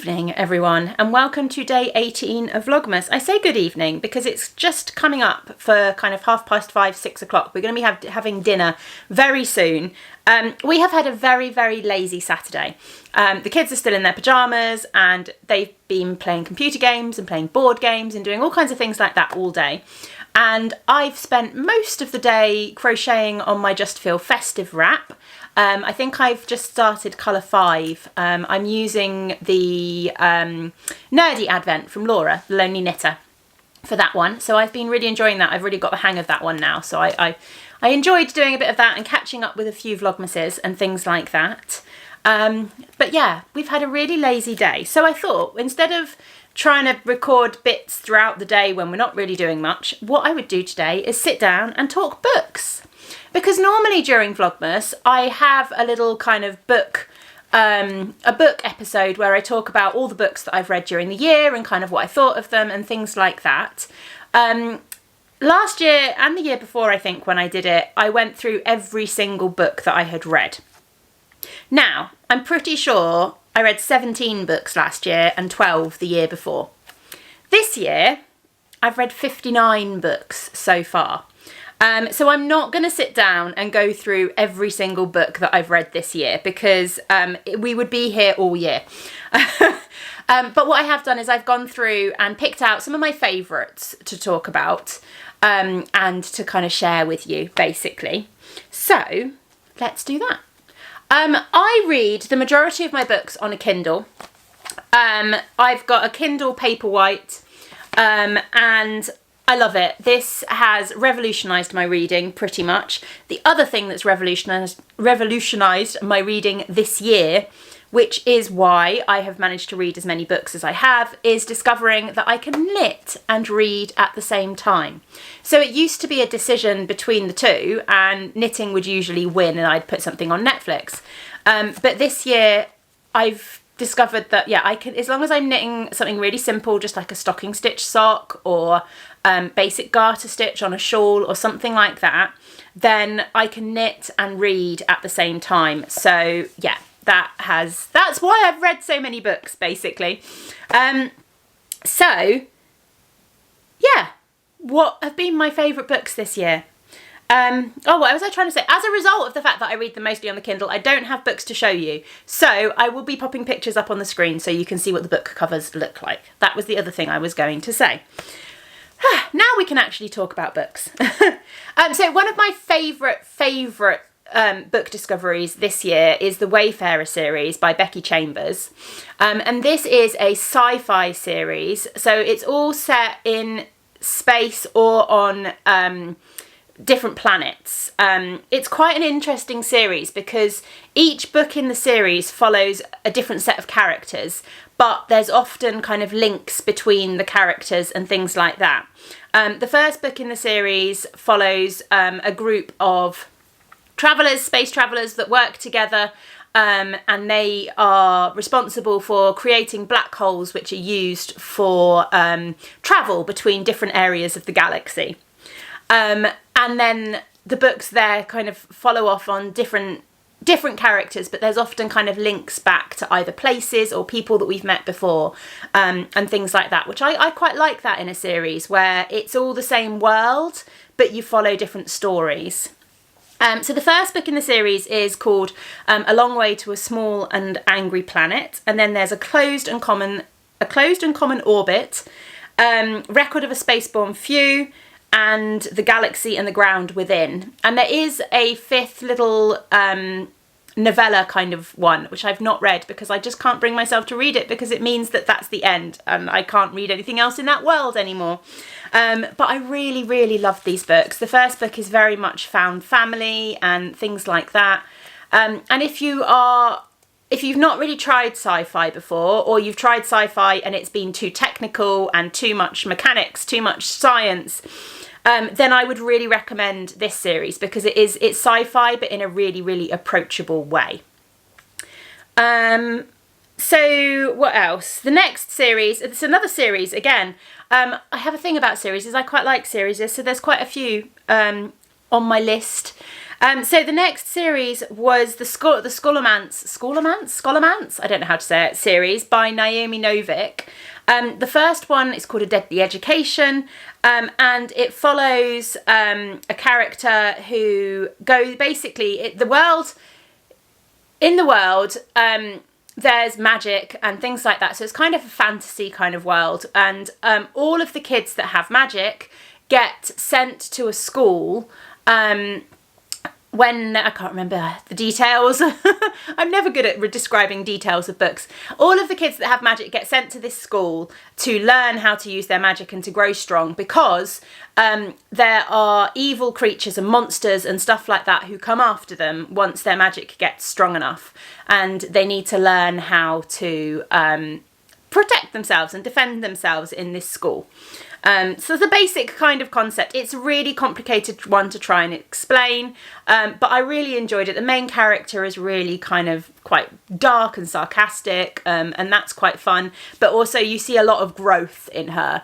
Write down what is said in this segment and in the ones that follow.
evening, everyone, and welcome to day 18 of Vlogmas. I say good evening because it's just coming up for kind of 5:30, 6 o'clock. We're going to be having dinner very soon. We have had a very, very lazy Saturday. The kids are still in their pyjamas and they've been playing computer games and playing board games and doing all kinds of things like that all day. And I've spent most of the day crocheting on my Just Feel festive wrap. I think I've just started colour 5. I'm using the Nerdy Advent from Laura, the Lonely Knitter, for that one. So I've been really enjoying that. I've really got the hang of that one now. So I enjoyed doing a bit of that and catching up with a few Vlogmases and things like that. But yeah, we've had a really lazy day. So I thought instead of trying to record bits throughout the day when we're not really doing much, what I would do today is sit down and talk books. Because normally during Vlogmas, I have a little kind of book, a book episode where I talk about all the books that I've read during the year and kind of what I thought of them and things like that. Last year and the year before, I think, when I did it, I went through every single book that I had read. Now, I'm pretty sure I read 17 books last year and 12 the year before. This year, I've read 59 books so far. So I'm not going to sit down and go through every single book that I've read this year because we would be here all year. But what I have done is I've gone through and picked out some of my favourites to talk about and to kind of share with you, basically. So let's do that. I read the majority of my books on a Kindle. I've got a Kindle Paperwhite and I love it. This has revolutionised my reading pretty much. The other thing that's revolutionised my reading this year, which is why I have managed to read as many books as I have, is discovering that I can knit and read at the same time. So it used to be a decision between the two and knitting would usually win and I'd put something on Netflix. But this year I've discovered that, yeah, I can, as long as I'm knitting something really simple, just like a stocking stitch sock or basic garter stitch on a shawl or something like that, then I can knit and read at the same time. So yeah, that's why I've read so many books, basically. So yeah, what have been my favourite books this year? What was I trying to say? As a result of the fact that I read them mostly on the Kindle, I don't have books to show you. So I will be popping pictures up on the screen so you can see what the book covers look like. That was the other thing I was going to say. Now we can actually talk about books. So one of my favourite book discoveries this year is the Wayfarer series by Becky Chambers. And this is a sci-fi series. So it's all set in space or on different planets. It's quite an interesting series because each book in the series follows a different set of characters, but there's often kind of links between the characters and things like that. The first book in the series follows a group of travellers, space travellers that work together, and they are responsible for creating black holes which are used for travel between different areas of the galaxy. And then the books there kind of follow off on different characters, but there's often kind of links back to either places or people that we've met before, and things like that, which I quite like that in a series where it's all the same world, but you follow different stories. So the first book in the series is called A Long Way to a Small and Angry Planet, and then there's a closed and common orbit, record of a spaceborne few, and the galaxy and the ground within. And there is a fifth little novella kind of one, which I've not read because I just can't bring myself to read it because it means that that's the end and I can't read anything else in that world anymore. But I really, really love these books. The first book is very much found family and things like that. And if you've not really tried sci-fi before, or you've tried sci-fi and it's been too technical and too much mechanics, too much science, then I would really recommend this series because it's sci-fi but in a really, really approachable way. So what else? The next series, it's another series again. I have a thing about series, I quite like series, so there's quite a few on my list. So the next series was the Scholomance, I don't know how to say it, series by Naomi Novik. The first one is called A Deadly Education, and it follows a character who goes, basically, in the world, there's magic and things like that. So it's kind of a fantasy kind of world. And all of the kids that have magic get sent to a school when, I can't remember the details. I'm never good at describing details of books. All of the kids that have magic get sent to this school to learn how to use their magic and to grow strong, because there are evil creatures and monsters and stuff like that who come after them once their magic gets strong enough, and they need to learn how to protect themselves and defend themselves in this school. So the basic kind of concept. It's a really complicated one to try and explain, but I really enjoyed it. The main character is really kind of quite dark and sarcastic, and that's quite fun. But also you see a lot of growth in her,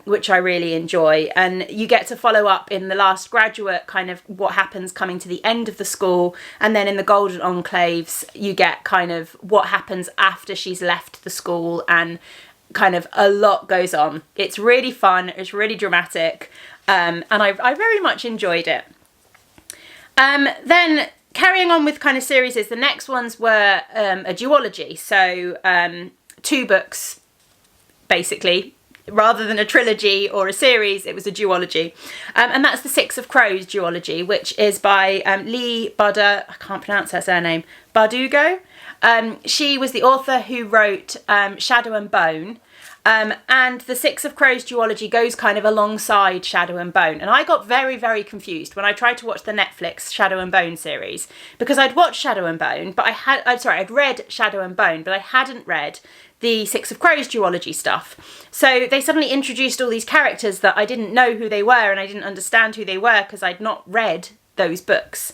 which I really enjoy. And you get to follow up in The Last Graduate kind of what happens coming to the end of the school. And then in The Golden Enclaves, you get kind of what happens after she's left the school, and kind of a lot goes on. It's really fun, it's really dramatic, and I very much enjoyed it. Then carrying on with kind of series, the next ones were a duology, so 2 books basically. Rather than a trilogy or a series, it was a duology, and that's the Six of Crows duology, which is by Lee Butter, I can't pronounce her surname, Bardugo. She was the author who wrote Shadow and Bone, and the Six of Crows duology goes kind of alongside Shadow and Bone. And I got very, very confused when I tried to watch the Netflix Shadow and Bone series, because I'd watched Shadow and Bone, but I'd read Shadow and Bone, but I hadn't read the Six of Crows duology stuff. So they suddenly introduced all these characters that I didn't know who they were, and I didn't understand who they were because I'd not read those books.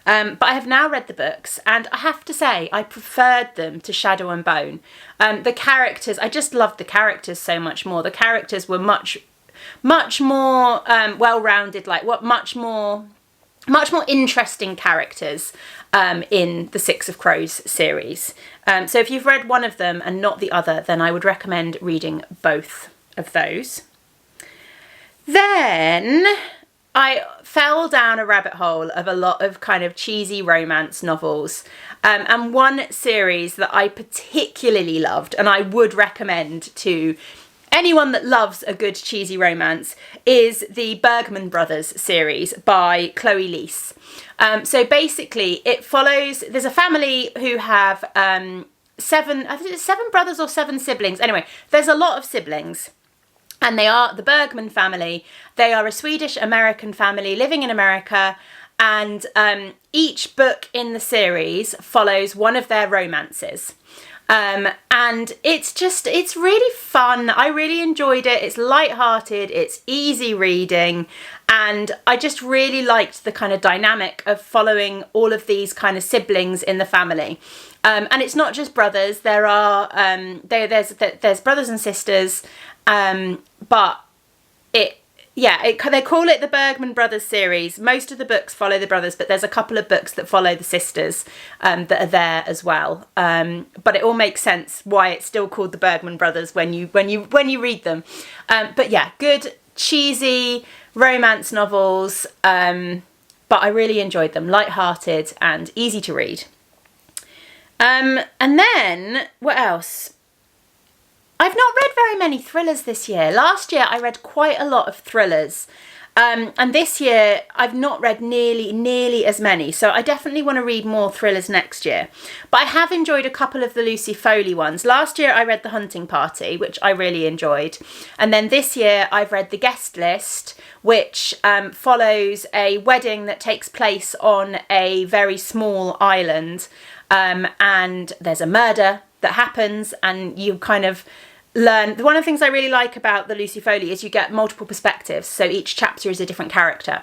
But I have now read the books, and I have to say I preferred them to Shadow and Bone. The characters, I just loved the characters so much more. The characters were much more well-rounded, much more interesting characters in the Six of Crows series. So if you've read one of them and not the other, then I would recommend reading both of those. Then I fell down a rabbit hole of a lot of kind of cheesy romance novels. And one series that I particularly loved, and I would recommend to anyone that loves a good cheesy romance, is the Bergman Brothers series by Chloe Leese. So basically it follows, there's a family who have I think it's 7 brothers or 7 siblings. Anyway, there's a lot of siblings. And they are the Bergman family. They are a Swedish-American family living in America. And each book in the series follows one of their romances. And it's really fun. I really enjoyed it. It's light-hearted, it's easy reading, and I just really liked the kind of dynamic of following all of these kind of siblings in the family. And it's not just brothers. There are there's brothers and sisters, but they call it the Bergman Brothers series. Most of the books follow the brothers, but there's a couple of books that follow the sisters that are there as well. But it all makes sense why it's still called the Bergman Brothers when you read them. But yeah, good cheesy romance novels. But I really enjoyed them, light-hearted and easy to read. And then what else? I've not read very many thrillers this year. Last year I read quite a lot of thrillers, and this year I've not read nearly as many, so I definitely want to read more thrillers next year. But I have enjoyed a couple of the Lucy Foley ones. Last year I read The Hunting Party, which I really enjoyed, and then this year I've read The Guest List, which follows a wedding that takes place on a very small island, and there's a murder that happens, and you kind of learn. One of the things I really like about the Lucy Foley is you get multiple perspectives, so each chapter is a different character.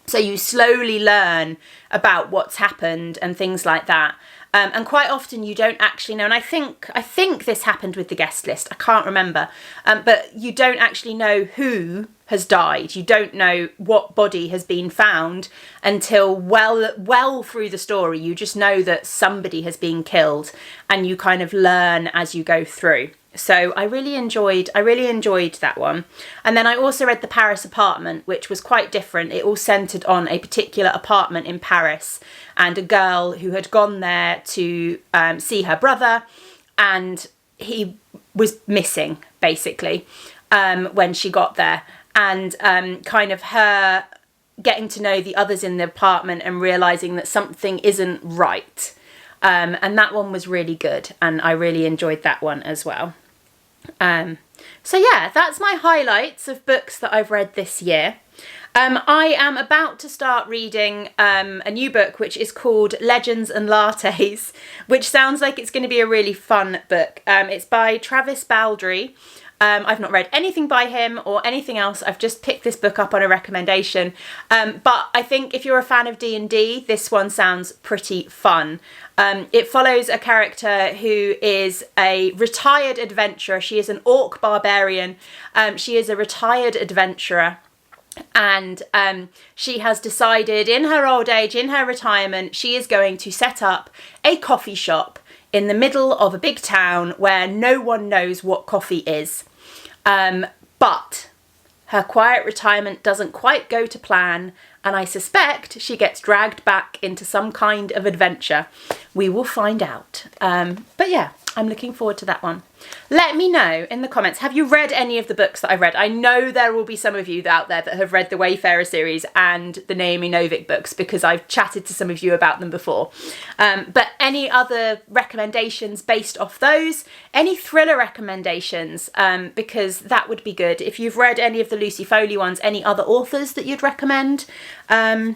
So you slowly learn about what's happened and things like that. And quite often you don't actually know, and I think this happened with the guest list, I can't remember, but you don't actually know who has died. You don't know what body has been found until well through the story. You just know that somebody has been killed, and you kind of learn as you go through. So I really enjoyed that one. And then I also read The Paris Apartment, which was quite different. It all centred on a particular apartment in Paris and a girl who had gone there to see her brother, and he was missing, basically, when she got there. And kind of her getting to know the others in the apartment and realising that something isn't right. And that one was really good, and I really enjoyed that one as well. So yeah, that's my highlights of books that I've read this year. I am about to start reading a new book which is called Legends and Lattes, which sounds like it's going to be a really fun book. It's by Travis Baldry. I've not read anything by him or anything else. I've just picked this book up on a recommendation. But I think if you're a fan of D&D, this one sounds pretty fun. It follows a character who is a retired adventurer. She is an orc barbarian. She is a retired adventurer. And she has decided in her old age, in her retirement, she is going to set up a coffee shop in the middle of a big town where no one knows what coffee is. But her quiet retirement doesn't quite go to plan, and I suspect she gets dragged back into some kind of adventure. We will find out. But yeah, I'm looking forward to that one. Let me know in the comments, have you read any of the books that I've read? I know there will be some of you out there that have read the Wayfarer series and the Naomi Novik books, because I've chatted to some of you about them before. But any other recommendations based off those? Any thriller recommendations? Because that would be good. If you've read any of the Lucy Foley ones, any other authors that you'd recommend? That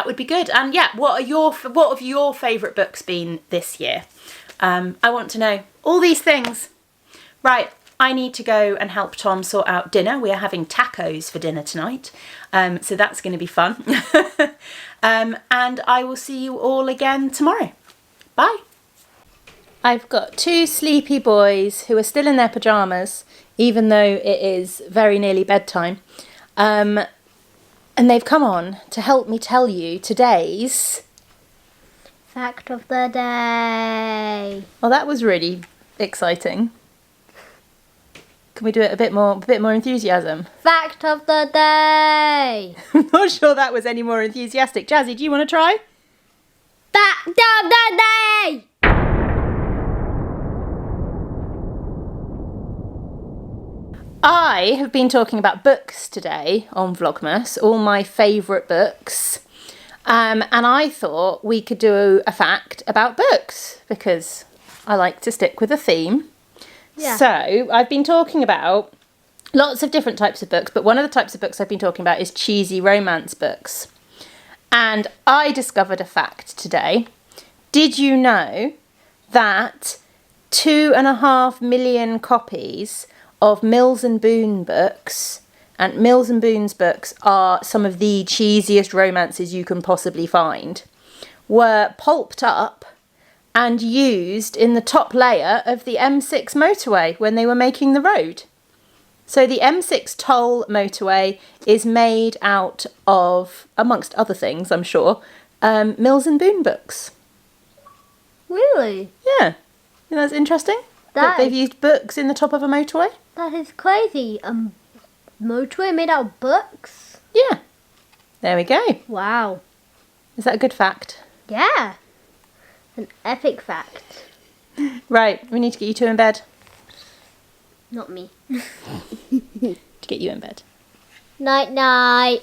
would be good. And yeah, what have your favourite books been this year? I want to know all these things. Right, I need to go and help Tom sort out dinner. We are having tacos for dinner tonight, so that's going to be fun. And I will see you all again tomorrow. Bye. I've got two sleepy boys who are still in their pyjamas, even though it is very nearly bedtime. And they've come on to help me tell you today's fact of the day. Well, that was really exciting. Can we do it a bit more enthusiasm? Fact of the day. I'm not sure that was any more enthusiastic. Jazzy, do you want to try? Fact of the day. I have been talking about books today on Vlogmas, all my favourite books. And I thought we could do a fact about books, because I like to stick with a theme. Yeah. So I've been talking about lots of different types of books, but one of the types of books I've been talking about is cheesy romance books. And I discovered a fact today. Did you know that 2.5 million copies of Mills and Boon books, and Mills and Boon's books are some of the cheesiest romances you can possibly find, were pulped up and used in the top layer of the M6 motorway when they were making the road. So the M6 toll motorway is made out of, amongst other things, I'm sure, Mills and Boon books. Really? Yeah. You know, that's interesting? That they've used books in the top of a motorway? That is crazy. Motorway made out of books? Yeah. There we go. Wow. Is that a good fact? Yeah. An epic fact. Right, we need to get you two in bed. Not me. To get you in bed. Night night.